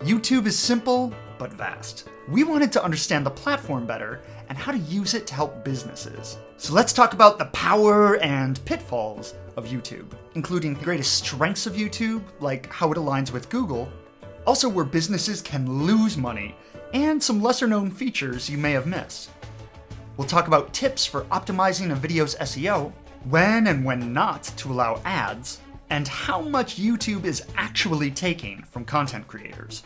YouTube is simple, but vast. We wanted to understand the platform better and how to use it to help businesses. So let's talk about the power and pitfalls of YouTube, including the greatest strengths of YouTube, like how it aligns with Google, also where businesses can lose money, and some lesser known features you may have missed. We'll talk about tips for optimizing a video's SEO, when and when not to allow ads, and how much YouTube is actually taking from content creators.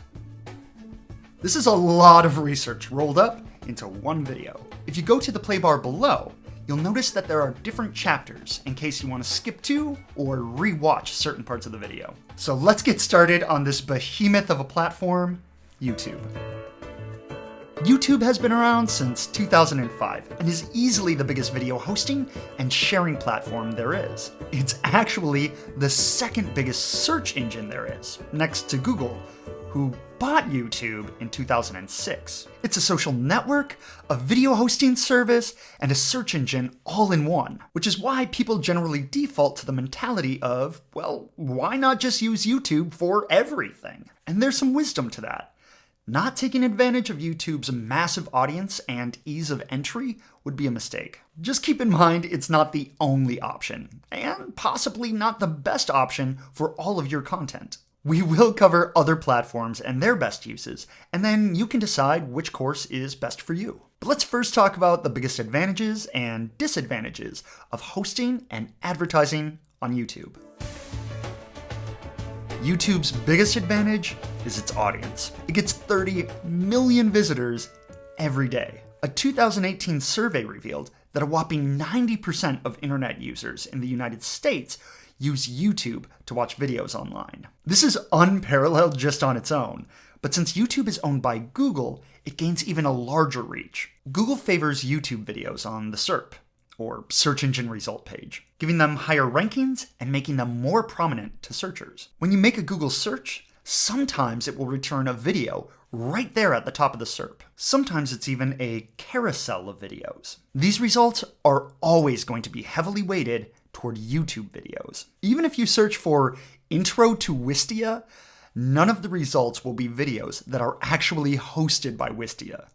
This is a lot of research rolled up into one video. If you go to the play bar below, you'll notice that there are different chapters in case you want to skip to or re-watch certain parts of the video. So let's get started on this behemoth of a platform, YouTube. YouTube has been around since 2005 and is easily the biggest video hosting and sharing platform there is. It's actually the second biggest search engine there is, next to Google, who bought YouTube in 2006. It's a social network, a video hosting service, and a search engine all in one, which is why people generally default to the mentality of, well, why not just use YouTube for everything? And there's some wisdom to that. Not taking advantage of YouTube's massive audience and ease of entry would be a mistake. Just keep in mind it's not the only option, and possibly not the best option for all of your content. We will cover other platforms and their best uses, and then you can decide which course is best for you. But let's first talk about the biggest advantages and disadvantages of hosting and advertising on YouTube. YouTube's biggest advantage is its audience. It gets 30 million visitors every day. A 2018 survey revealed that a whopping 90% of internet users in the United States use YouTube to watch videos online. This is unparalleled just on its own, but since YouTube is owned by Google, it gains even a larger reach. Google favors YouTube videos on the SERP, or search engine result page, giving them higher rankings and making them more prominent to searchers. When you make a Google search, sometimes it will return a video right there at the top of the SERP. Sometimes it's even a carousel of videos. These results are always going to be heavily weighted toward YouTube videos. Even if you search for Intro to Wistia, none of the results will be videos that are actually hosted by Wistia.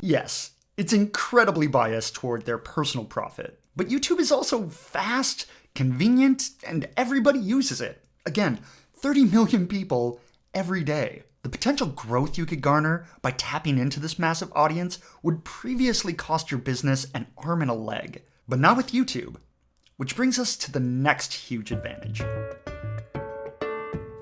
Yes, it's incredibly biased toward their personal profit, but YouTube is also fast, convenient, and everybody uses it. Again, 30 million people every day. The potential growth you could garner by tapping into this massive audience would previously cost your business an arm and a leg. But not with YouTube, which brings us to the next huge advantage.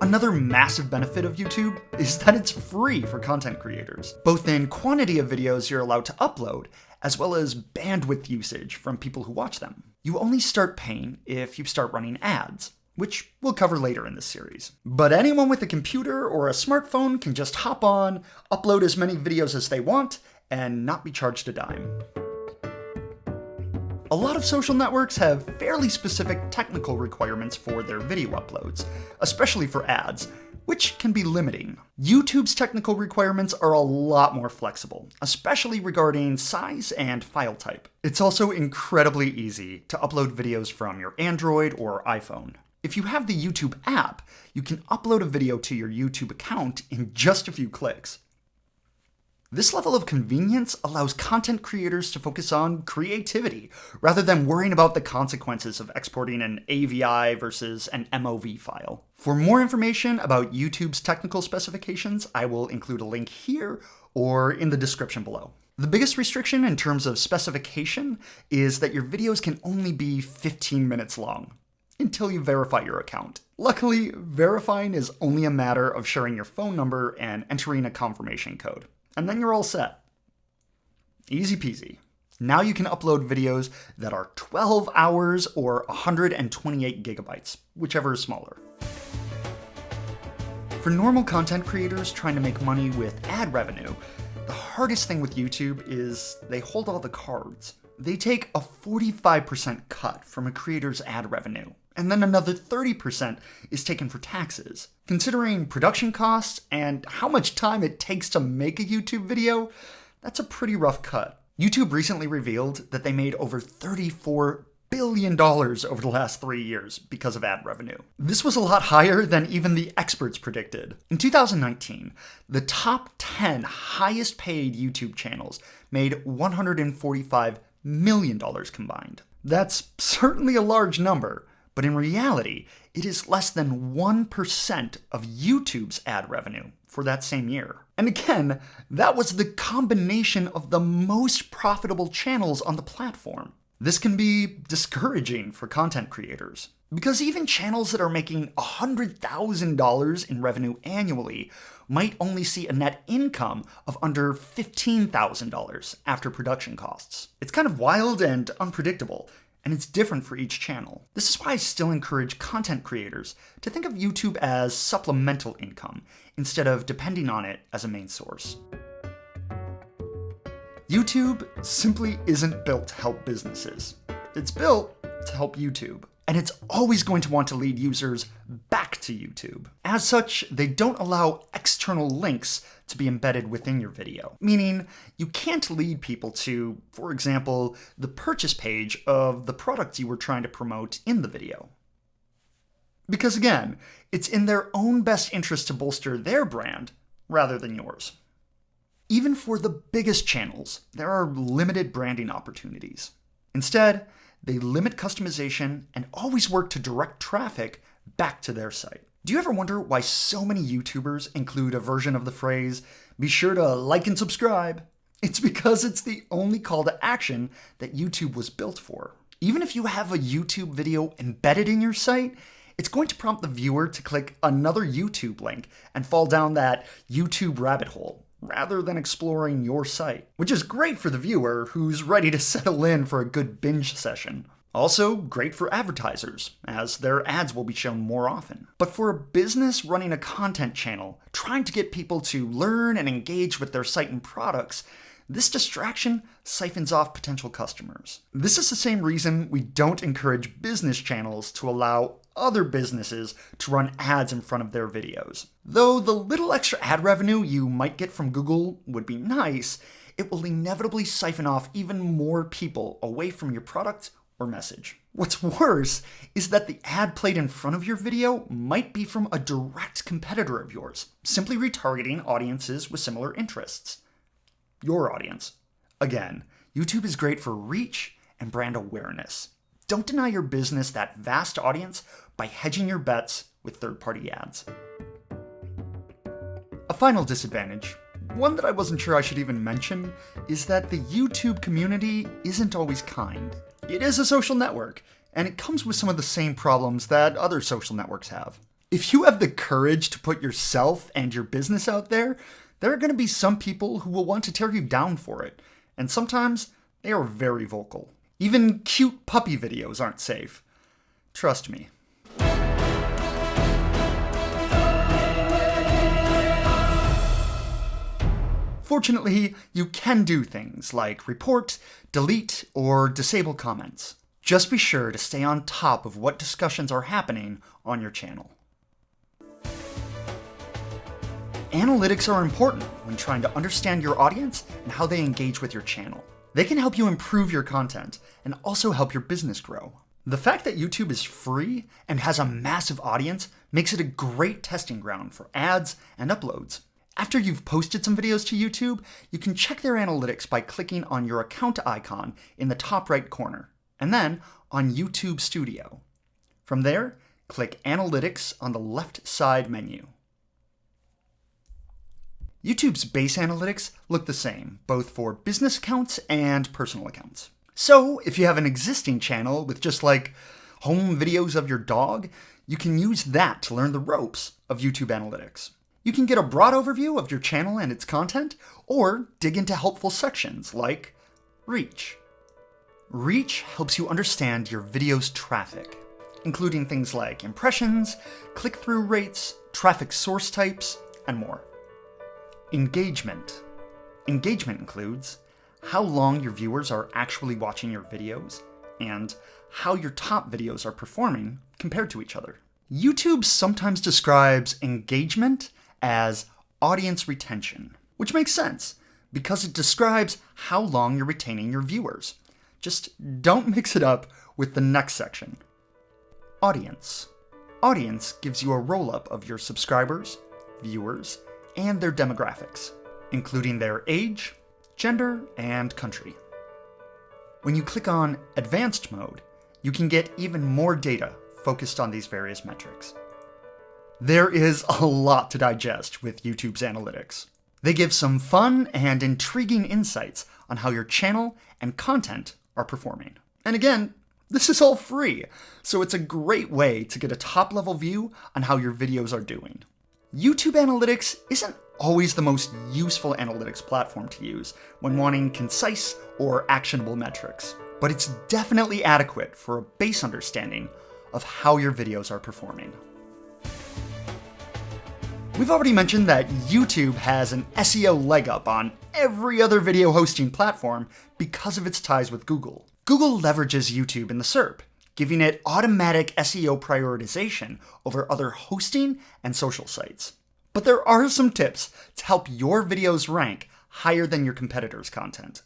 Another massive benefit of YouTube is that it's free for content creators, both in quantity of videos you're allowed to upload, as well as bandwidth usage from people who watch them. You only start paying if you start running ads, which we'll cover later in this series. But anyone with a computer or a smartphone can just hop on, upload as many videos as they want, and not be charged a dime. A lot of social networks have fairly specific technical requirements for their video uploads, especially for ads, which can be limiting. YouTube's technical requirements are a lot more flexible, especially regarding size and file type. It's also incredibly easy to upload videos from your Android or iPhone. If you have the YouTube app, you can upload a video to your YouTube account in just a few clicks. This level of convenience allows content creators to focus on creativity, rather than worrying about the consequences of exporting an AVI versus an MOV file. For more information about YouTube's technical specifications, I will include a link here or in the description below. The biggest restriction in terms of specification is that your videos can only be 15 minutes long, until you verify your account. Luckily, verifying is only a matter of sharing your phone number and entering a confirmation code. And then you're all set. Easy peasy. Now you can upload videos that are 12 hours or 128 gigabytes, whichever is smaller. For normal content creators trying to make money with ad revenue, the hardest thing with YouTube is they hold all the cards. They take a 45% cut from a creator's ad revenue, and then another 30% is taken for taxes. Considering production costs and how much time it takes to make a YouTube video, that's a pretty rough cut. YouTube recently revealed that they made over $34 billion over the last 3 years because of ad revenue. This was a lot higher than even the experts predicted. In 2019, the top 10 highest paid YouTube channels made $145 million combined. That's certainly a large number, but in reality, it is less than 1% of YouTube's ad revenue for that same year. And again, that was the combination of the most profitable channels on the platform. This can be discouraging for content creators, because even channels that are making $100,000 in revenue annually might only see a net income of under $15,000 after production costs. It's kind of wild and unpredictable, and it's different for each channel. This is why I still encourage content creators to think of YouTube as supplemental income instead of depending on it as a main source. YouTube simply isn't built to help businesses. It's built to help YouTube. And it's always going to want to lead users back to YouTube. As such, they don't allow external links to be embedded within your video, meaning you can't lead people to, for example, the purchase page of the product you were trying to promote in the video. Because again, it's in their own best interest to bolster their brand rather than yours. Even for the biggest channels, there are limited branding opportunities. Instead, they limit customization and always work to direct traffic back to their site. Do you ever wonder why so many YouTubers include a version of the phrase, "Be sure to like and subscribe"? It's because it's the only call to action that YouTube was built for. Even if you have a YouTube video embedded in your site, it's going to prompt the viewer to click another YouTube link and fall down that YouTube rabbit hole, rather than exploring your site, which is great for the viewer who's ready to settle in for a good binge session. Also great for advertisers, as their ads will be shown more often. But for a business running a content channel, trying to get people to learn and engage with their site and products, this distraction siphons off potential customers. This is the same reason we don't encourage business channels to allow other businesses to run ads in front of their videos. Though the little extra ad revenue you might get from Google would be nice, it will inevitably siphon off even more people away from your product or message. What's worse is that the ad played in front of your video might be from a direct competitor of yours, simply retargeting audiences with similar interests. Your audience. Again, YouTube is great for reach and brand awareness. Don't deny your business that vast audience by hedging your bets with third-party ads. A final disadvantage, one that I wasn't sure I should even mention, is that the YouTube community isn't always kind. It is a social network, and it comes with some of the same problems that other social networks have. If you have the courage to put yourself and your business out there are going to be some people who will want to tear you down for it, and sometimes they are very vocal. Even cute puppy videos aren't safe. Trust me. Fortunately, you can do things like report, delete, or disable comments. Just be sure to stay on top of what discussions are happening on your channel. Analytics are important when trying to understand your audience and how they engage with your channel. They can help you improve your content and also help your business grow. The fact that YouTube is free and has a massive audience makes it a great testing ground for ads and uploads. After you've posted some videos to YouTube, you can check their analytics by clicking on your account icon in the top right corner, and then on YouTube Studio. From there, click Analytics on the left side menu. YouTube's base analytics look the same, both for business accounts and personal accounts. So if you have an existing channel with just like home videos of your dog, you can use that to learn the ropes of YouTube analytics. You can get a broad overview of your channel and its content, or dig into helpful sections like Reach. Reach helps you understand your video's traffic, including things like impressions, click-through rates, traffic source types, and more. Engagement. Engagement includes how long your viewers are actually watching your videos and how your top videos are performing compared to each other. YouTube sometimes describes engagement as audience retention, which makes sense because it describes how long you're retaining your viewers. Just don't mix it up with the next section. Audience. Audience gives you a roll-up of your subscribers, viewers, and their demographics, including their age, gender, and country. When you click on Advanced Mode, you can get even more data focused on these various metrics. There is a lot to digest with YouTube's analytics. They give some fun and intriguing insights on how your channel and content are performing. And again, this is all free, so it's a great way to get a top-level view on how your videos are doing. YouTube Analytics isn't always the most useful analytics platform to use when wanting concise or actionable metrics, but it's definitely adequate for a base understanding of how your videos are performing. We've already mentioned that YouTube has an SEO leg up on every other video hosting platform because of its ties with Google. Google leverages YouTube in the SERP, giving it automatic SEO prioritization over other hosting and social sites. But there are some tips to help your videos rank higher than your competitors' content.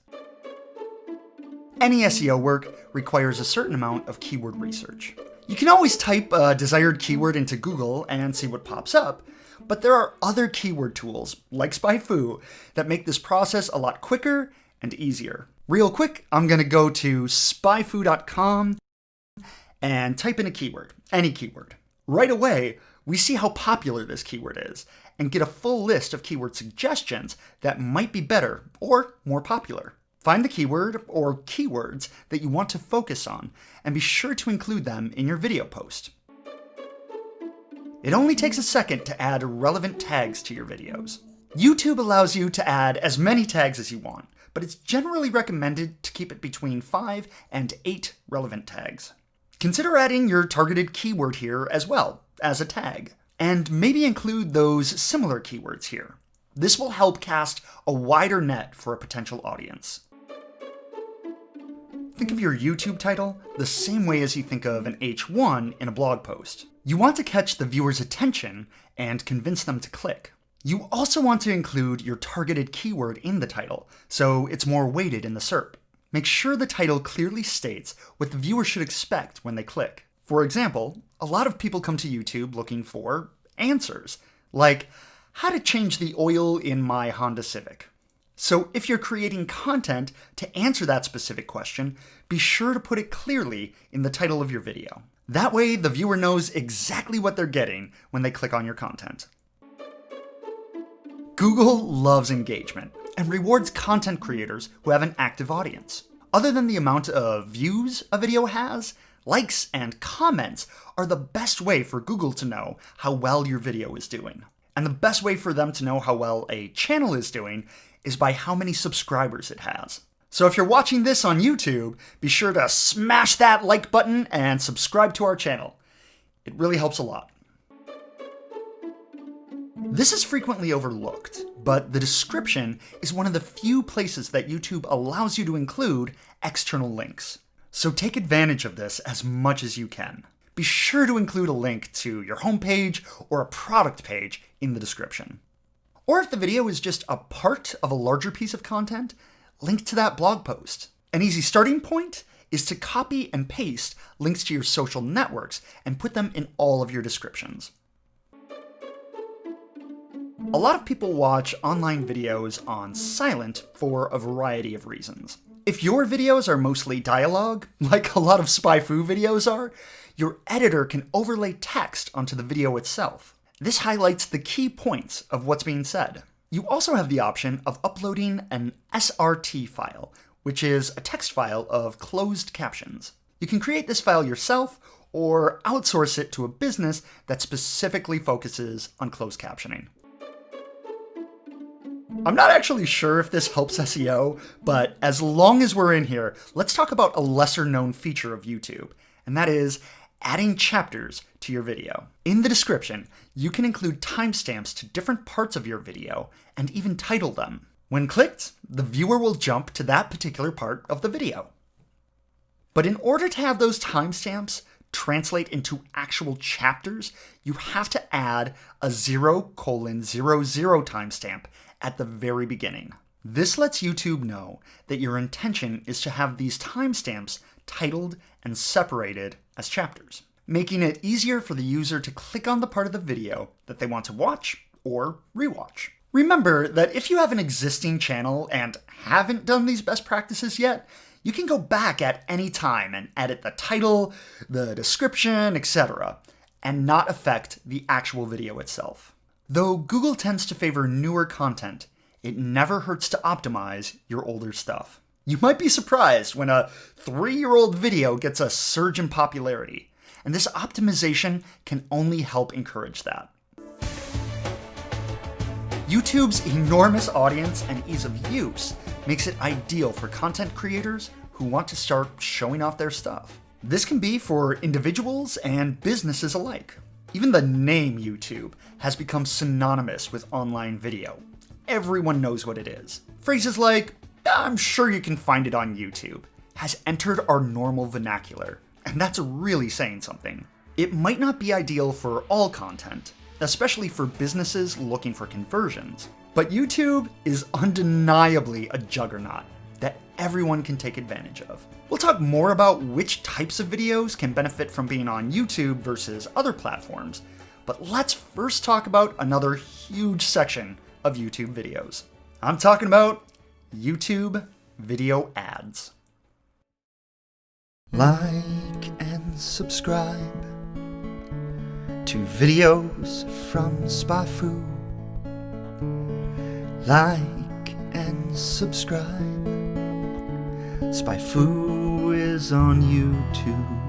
Any SEO work requires a certain amount of keyword research. You can always type a desired keyword into Google and see what pops up, but there are other keyword tools, like SpyFu, that make this process a lot quicker and easier. Real quick, I'm going to go to spyfu.com and type in a keyword, any keyword. Right away, we see how popular this keyword is, and get a full list of keyword suggestions that might be better or more popular. Find the keyword or keywords that you want to focus on, and be sure to include them in your video post. It only takes a second to add relevant tags to your videos. YouTube allows you to add as many tags as you want, but it's generally recommended to keep it between 5 and 8 relevant tags. Consider adding your targeted keyword here as well as a tag, and maybe include those similar keywords here. This will help cast a wider net for a potential audience. Think of your YouTube title the same way as you think of an H1 in a blog post. You want to catch the viewer's attention and convince them to click. You also want to include your targeted keyword in the title, so it's more weighted in the SERP. Make sure the title clearly states what the viewer should expect when they click. For example, a lot of people come to YouTube looking for answers, like how to change the oil in my Honda Civic. So if you're creating content to answer that specific question, be sure to put it clearly in the title of your video. That way, the viewer knows exactly what they're getting when they click on your content. Google loves engagement and rewards content creators who have an active audience. Other than the amount of views a video has, likes and comments are the best way for Google to know how well your video is doing. And the best way for them to know how well a channel is doing is by how many subscribers it has. So if you're watching this on YouTube, be sure to smash that like button and subscribe to our channel. It really helps a lot. This is frequently overlooked, but the description is one of the few places that YouTube allows you to include external links. So take advantage of this as much as you can. Be sure to include a link to your homepage or a product page in the description. Or if the video is just a part of a larger piece of content, link to that blog post. An easy starting point is to copy and paste links to your social networks and put them in all of your descriptions. A lot of people watch online videos on silent for a variety of reasons. If your videos are mostly dialogue, like a lot of SpyFu videos are, your editor can overlay text onto the video itself. This highlights the key points of what's being said. You also have the option of uploading an SRT file, which is a text file of closed captions. You can create this file yourself or outsource it to a business that specifically focuses on closed captioning. I'm not actually sure if this helps SEO, but as long as we're in here, let's talk about a lesser known feature of YouTube, and that is adding chapters to your video. In the description, you can include timestamps to different parts of your video and even title them. When clicked, the viewer will jump to that particular part of the video. But in order to have those timestamps translate into actual chapters, you have to add a 0:00 timestamp at the very beginning. This lets YouTube know that your intention is to have these timestamps titled and separated as chapters, making it easier for the user to click on the part of the video that they want to watch or rewatch. Remember that if you have an existing channel and haven't done these best practices yet, you can go back at any time and edit the title, the description, etc., and not affect the actual video itself. Though Google tends to favor newer content, it never hurts to optimize your older stuff. You might be surprised when a 3-year-old video gets a surge in popularity, and this optimization can only help encourage that. YouTube's enormous audience and ease of use makes it ideal for content creators who want to start showing off their stuff. This can be for individuals and businesses alike. Even the name YouTube has become synonymous with online video. Everyone knows what it is. Phrases like, "I'm sure you can find it on YouTube," has entered our normal vernacular, and that's really saying something. It might not be ideal for all content, especially for businesses looking for conversions, but YouTube is undeniably a juggernaut that everyone can take advantage of. We'll talk more about which types of videos can benefit from being on YouTube versus other platforms, but let's first talk about another huge section of YouTube videos. I'm talking about YouTube video ads. Like and subscribe to videos from SpyFu. Like and subscribe. SpyFu is on YouTube.